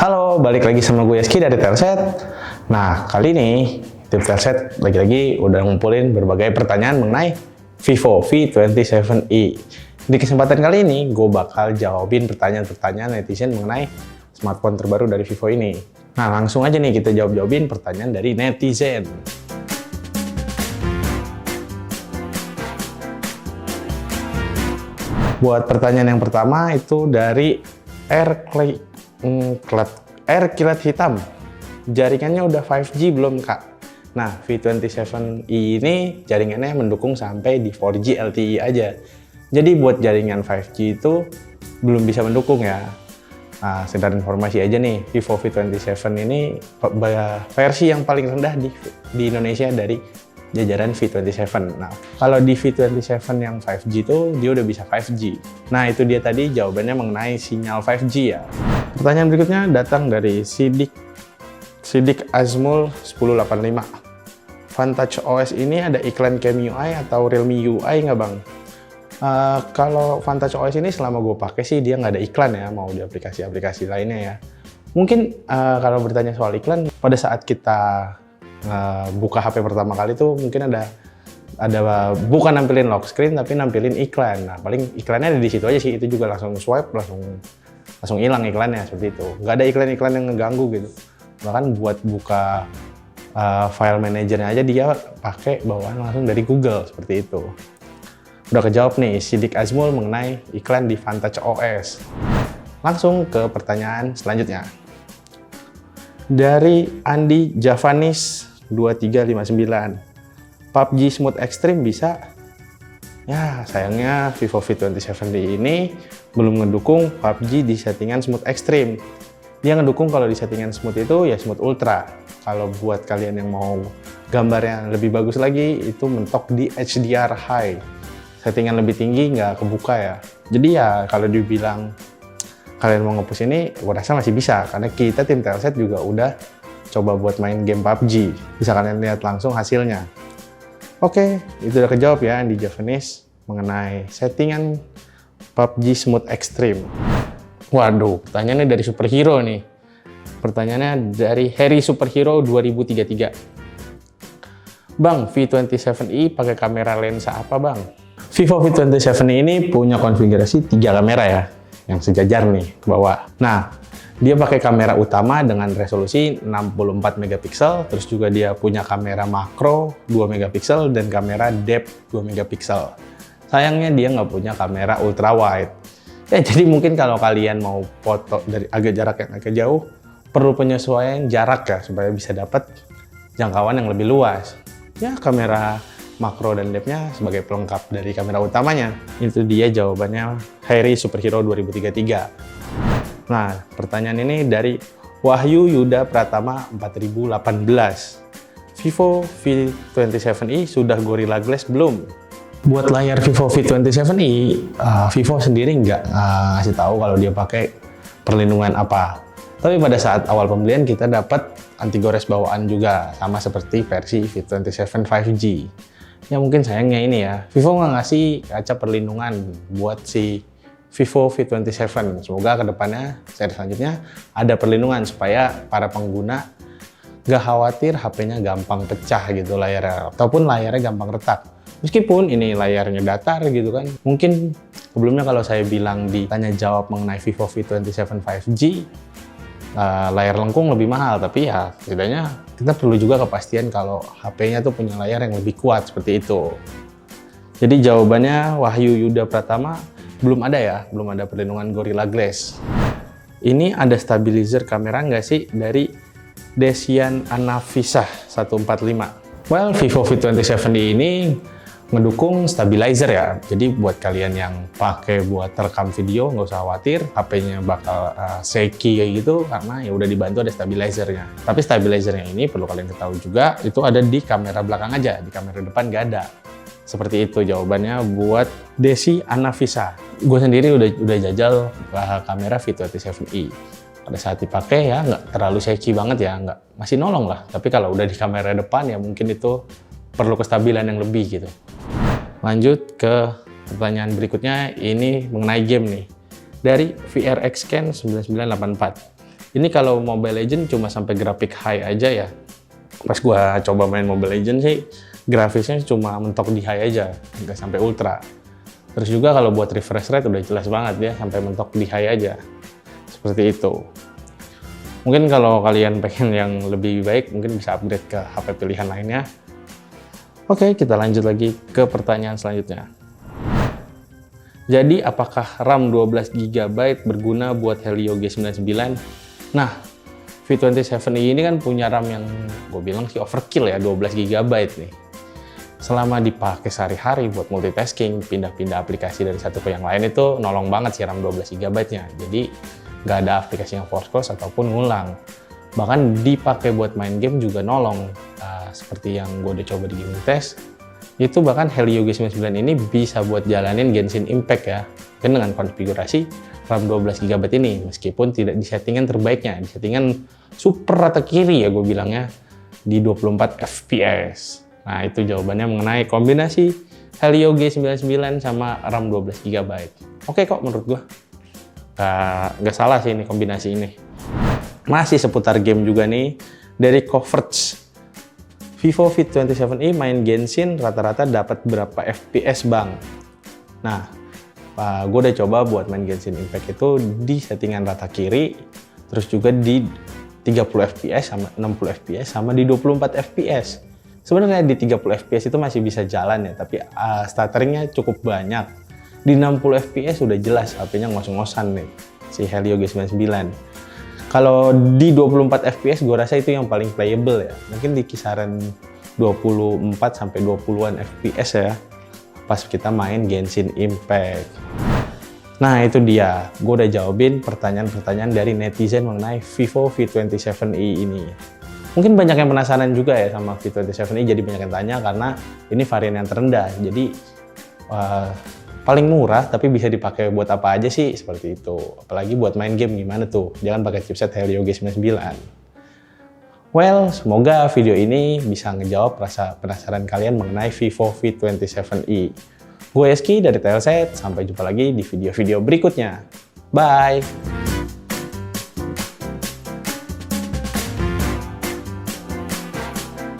Halo, balik lagi sama gue Yeski dari Telset. Nah, kali ini tim Telset lagi-lagi udah ngumpulin berbagai pertanyaan mengenai Vivo V27e. Di kesempatan kali ini, gue bakal jawabin pertanyaan-pertanyaan netizen mengenai smartphone terbaru dari Vivo ini. Nah, langsung aja nih kita jawab-jawabin pertanyaan dari netizen. Buat pertanyaan yang pertama itu dari Air Kilat Hitam. Jaringannya udah 5G belum, Kak? Nah, V27e ini jaringannya mendukung sampai di 4G LTE aja. Jadi buat jaringan 5G itu belum bisa mendukung ya. Nah, sekedar informasi aja nih, Vivo V27 ini versi yang paling rendah di Indonesia dari jajaran V27. Nah, kalau di V27 yang 5G itu dia udah bisa 5G. Nah, itu dia tadi jawabannya mengenai sinyal 5G ya. Pertanyaan berikutnya datang dari Sidik Azmul 1085. Vantage OS ini ada iklan CamUI atau Realme UI nggak, Bang? Kalau Vantage OS ini selama gue pakai sih dia nggak ada iklan ya, mau di aplikasi-aplikasi lainnya ya. Mungkin kalau bertanya soal iklan, pada saat kita buka HP pertama kali tuh mungkin ada bukan nampilin lock screen tapi nampilin iklan. Nah, paling iklannya ada di situ aja sih, itu juga langsung swipe langsung hilang iklannya, seperti itu. Nggak ada iklan-iklan yang ngeganggu gitu. Bahkan buat buka file manajernya aja dia pakai bawaan langsung dari Google, seperti itu. Udah kejawab nih Sidik Azmul mengenai iklan di Vantage OS. Langsung ke pertanyaan selanjutnya. Dari Andi Javanis 2359. PUBG Smooth Extreme bisa? Ya, sayangnya Vivo V27 ini belum ngedukung PUBG di settingan Smooth Extreme. Dia ngedukung kalau di settingan Smooth itu ya Smooth Ultra. Kalau buat kalian yang mau gambar yang lebih bagus lagi, itu mentok di HDR High. Settingan lebih tinggi nggak kebuka ya. Jadi ya kalau dibilang kalian mau nge-push ini, gue rasa masih bisa. Karena kita tim Telset juga udah coba buat main game PUBG. Bisa kalian lihat langsung hasilnya. Oke, itu udah kejawab ya di Javanese mengenai settingan PUBG Smooth Extreme. Waduh, pertanyaannya dari superhero nih. Pertanyaannya dari Harry Superhero 2033. Bang, V27e pakai kamera lensa apa, Bang? Vivo V27 ini punya konfigurasi 3 kamera ya, yang sejajar nih ke bawah. Nah, dia pakai kamera utama dengan resolusi 64 megapiksel, terus juga dia punya kamera makro 2 megapiksel dan kamera depth 2 megapiksel. Sayangnya dia nggak punya kamera ultra wide. Ya, jadi mungkin kalau kalian mau foto dari jarak yang agak jauh, perlu penyesuaian jarak ya, supaya bisa dapat jangkauan yang lebih luas. Ya, kamera makro dan depth-nya sebagai pelengkap dari kamera utamanya. Itu dia jawabannya Harry Superhero 2033. Nah, pertanyaan ini dari Wahyu Yuda Pratama 4018. Vivo V27e sudah Gorilla Glass belum? Buat layar Vivo V27e, Vivo sendiri nggak ngasih tahu kalau dia pakai perlindungan apa. Tapi pada saat awal pembelian kita dapat anti gores bawaan juga, sama seperti versi V27 5G. Ya mungkin sayangnya ini ya, Vivo nggak ngasih kaca perlindungan buat si Vivo V27. Semoga kedepannya, seri selanjutnya, ada perlindungan supaya para pengguna nggak khawatir HP-nya gampang pecah gitu layarnya, ataupun layarnya gampang retak. Meskipun ini layarnya datar gitu kan. Mungkin sebelumnya kalau saya bilang di tanya jawab mengenai Vivo V27 5G, layar lengkung lebih mahal, tapi ya setidaknya kita perlu juga kepastian kalau HP-nya tuh punya layar yang lebih kuat, seperti itu. Jadi jawabannya Wahyu Yuda Pratama, belum ada ya, belum ada perlindungan Gorilla Glass. Ini ada stabilizer kamera nggak sih dari Desian Anafisah 145? Well, Vivo V27 ini ngedukung stabilizer ya. Jadi buat kalian yang pakai buat rekam video, nggak usah khawatir HP-nya bakal shaky kayak gitu, karena ya udah dibantu ada stabilizernya. Tapi stabilizernya ini perlu kalian ketahui juga, itu ada di kamera belakang aja, di kamera depan nggak ada. Seperti itu jawabannya buat Desi Anafisa. Gue sendiri udah jajal kamera V27e. Pada saat dipakai ya nggak terlalu shaky banget ya, masih nolong lah. Tapi kalau udah di kamera depan ya mungkin itu perlu kestabilan yang lebih gitu. Lanjut ke pertanyaan berikutnya, ini mengenai game nih. Dari VRXScan 9984. Ini kalau Mobile Legends cuma sampai grafik high aja ya. Pas gua coba main Mobile Legends sih, grafisnya cuma mentok di high aja, nggak sampai ultra. Terus juga kalau buat refresh rate udah jelas banget ya, sampai mentok di high aja. Seperti itu. Mungkin kalau kalian pengen yang lebih baik, mungkin bisa upgrade ke HP pilihan lainnya. Oke, kita lanjut lagi ke pertanyaan selanjutnya. Jadi, apakah RAM 12GB berguna buat Helio G99? Nah, V27i ini kan punya RAM yang gue bilang sih overkill ya, 12GB nih. Selama dipakai sehari-hari buat multitasking, pindah-pindah aplikasi dari satu ke yang lain itu nolong banget sih RAM 12GB-nya. Jadi, nggak ada aplikasi yang force close ataupun ngulang. Bahkan dipakai buat main game juga nolong. Seperti yang gue udah coba di gaming test, itu bahkan Helio G99 ini bisa buat jalanin Genshin Impact ya, kan dengan konfigurasi RAM 12GB ini, meskipun tidak di settingan terbaiknya, di settingan super rata kiri ya gue bilangnya, di 24 FPS. Nah itu jawabannya mengenai kombinasi Helio G99 sama RAM 12GB. Oke kok menurut gue, nggak salah sih ini kombinasi ini. Masih seputar game juga nih, dari Coverage. Vivo V27i main Genshin rata-rata dapat berapa FPS bang? Nah, gue udah coba buat main Genshin Impact itu di settingan rata kiri, terus juga di 30 FPS sama 60 FPS sama di 24 FPS. Sebenarnya di 30 FPS itu masih bisa jalan ya, tapi stutteringnya cukup banyak. Di 60 FPS udah jelas HP-nya ngos-ngosan nih, si Helio G99. Kalau di 24 FPS gue rasa itu yang paling playable ya. Mungkin di kisaran 24 sampai 20-an FPS ya. Pas kita main Genshin Impact. Nah itu dia. Gue udah jawabin pertanyaan-pertanyaan dari netizen mengenai Vivo V27i ini. Mungkin banyak yang penasaran juga ya sama V27i. Jadi banyak yang tanya karena ini varian yang terendah. Jadi paling murah tapi bisa dipakai buat apa aja sih, seperti itu. Apalagi buat main game gimana tuh, jangan pakai chipset Helio G99. Well, semoga video ini bisa ngejawab rasa penasaran kalian mengenai Vivo V27i. Gue Eski dari Telset, sampai jumpa lagi di video-video berikutnya. Bye!